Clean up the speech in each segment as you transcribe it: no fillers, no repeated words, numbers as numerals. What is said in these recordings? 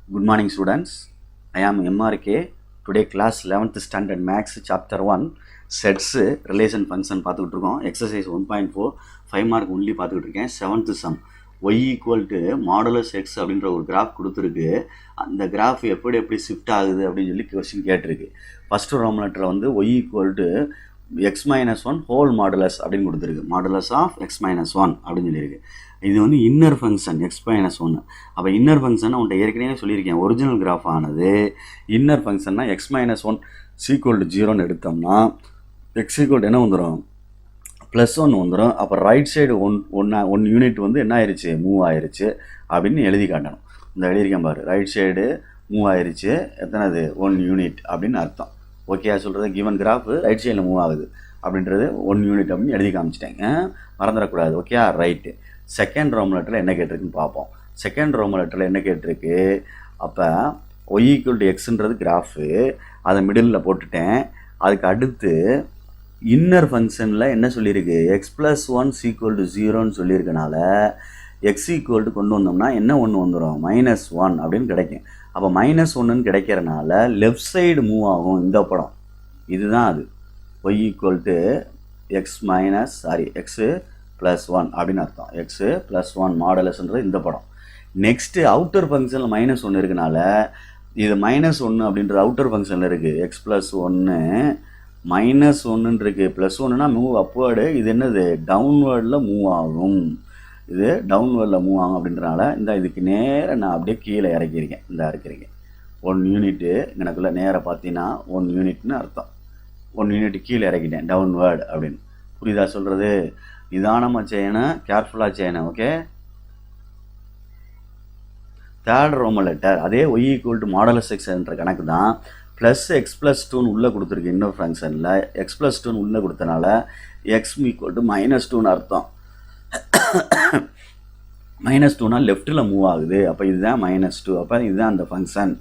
Good morning students. I am MRK. Today class 11th standard max chapter 1 sets relation function பார்த்துக்கிட்டு இருக்கோம். exercise 1.4 5 mark only பார்த்துக்கிட்டு இருக்கேன். 7th sum y equal to modulus x அப்படின்ற ஒரு graph கொடுத்துருக்கு. அந்த graph எப்படி ஷிஃப்ட் ஆகுது அப்படின்னு சொல்லி கொஸ்டின் கேட்டிருக்கு. ஃபர்ஸ்ட் ரோம் லெட்டரில் வந்து y equal to x minus 1 whole modulus அப்படின்னு கொடுத்துருக்கு. modulus of x minus 1 அப்படின்னு சொல்லியிருக்கு. இது வந்து இன்னர் ஃபங்க்ஷன் x minus 1. அப்போ இன்னர் ஃபங்க்ஷன் உன்ட்ட ஏற்கனவே சொல்லியிருக்கேன். ஒரிஜினல் கிராஃப் ஆனது இன்னர் ஃபங்க்ஷன்னா x minus 1 equal to 0ன்னு எடுத்தோம்னா x equal to என்ன வந்துடும், +1 வந்துடும். அப்போ ரைட் சைடு ஒன் யூனிட் வந்து என்ன ஆயிடுச்சு, மூவ் ஆயிடுச்சு அப்படின்னு எழுதி காட்டணும். இந்த எழுதியிருக்கேன் பாரு, ரைட் சைடு மூவ் ஆயிடுச்சு, எத்தனைது 1 யூனிட் அப்படின்னு அர்த்தம். ஓகே சொல்கிறது, கிவன் கிராஃப் ரைட் சைடில் மூவ் ஆகுது அப்படின்றது 1 யூனிட் அப்படின்னு எழுதி காமிச்சிட்டேங்க, மறந்துடக்கூடாது. Okay right. செகண்ட் ரோம் லெட்டரில் என்ன கேட்டிருக்குன்னு பார்ப்போம். செகண்ட் ரோம் லெட்டரில் என்ன கேட்டிருக்கு, அப்போ y equal to xன்றது கிராஃபு, அதை மிடில் போட்டுட்டேன். அதுக்கு அடுத்து இன்னர் ஃபங்க்ஷனில் என்ன சொல்லியிருக்கு, x + 1 equal to 0ன்னு சொல்லியிருக்கனால x equal to கொண்டு வந்தோம்னா என்ன ஒன்று வந்துடும், -1 அப்படின்னு கிடைக்கும். அப்போ -1ன்னு கிடைக்கிறனால லெஃப்ட் சைடு மூவ் ஆகும் இந்த படம். இதுதான் அது y equal to x + 1 அப்படின்னு அர்த்தம். x + 1 மாடலஸ்ன்றது இந்த படம். நெக்ஸ்ட்டு அவுட்டர் ஃபங்க்ஷனில் -1 இருக்கனால இது -1 அப்படின்றது அவுட்டர் ஃபங்க்ஷனில் இருக்குது. x + 1 -1 இருக்குது. +1னா மூவ் அப்வேர்டு, இது என்னது டவுன்வேர்டில் மூவ் ஆகும். இது டவுன்வேர்டில் மூவ் ஆகும் அப்படின்றனால இந்த இதுக்கு நேராக நான் அப்படியே கீழே இறக்கியிருக்கேன். இந்த இறக்கிருக்கேன் 1 யூனிட்டு எனக்குள்ளே நேராக பார்த்தீங்கன்னா 1 யூனிட்னு அர்த்தம். 1 யூனிட் கீழே இறக்கிட்டேன் டவுன்வேர்டு அப்படின்னு. புரியுதா சொல்கிறது? நிதானமாக செய்யணும், கேர்ஃபுல்லாக செய்யணும். ஓகே. தேர்ட் ரோமன் லெட்டர் அதே y equal to modulus x என்ற கணக்கு தான். +x + 2ன்னு உள்ளே கொடுத்துருக்கு. இன்னொரு ஃபங்க்ஷனில் x + 2ன்னு உள்ளே கொடுத்தனால x equal to -2ன்னு அர்த்தம். -2னா லெஃப்ட்டில் மூவ் ஆகுது. அப்போ இதுதான் -2. அப்போ இதுதான் அந்த ஃபங்க்ஷன்.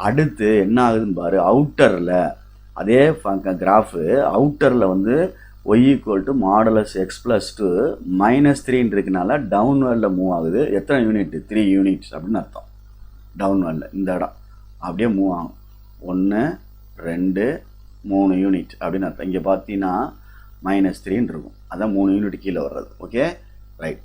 அடுத்து என்ன ஆகுதுன்னு பாரு, அவுட்டரில் அதே கிராஃபு அவுட்டரில் வந்து y equal to modulus x + 2 -3 இருக்கனால டவுன்வேர்டில் மூவ் ஆகுது. எத்தனை யூனிட், 3 யூனிட்ஸ் அப்படின்னு அர்த்தம். டவுன்வேர்டில் இந்த இடம் அப்படியே மூவ் ஆகும். 1 2 3 யூனிட் அப்படின்னு அர்த்தம். இங்கே பார்த்தீங்கன்னா -3 இருக்கும். அதான் 3 யூனிட் கீழே வர்றது. Okay right.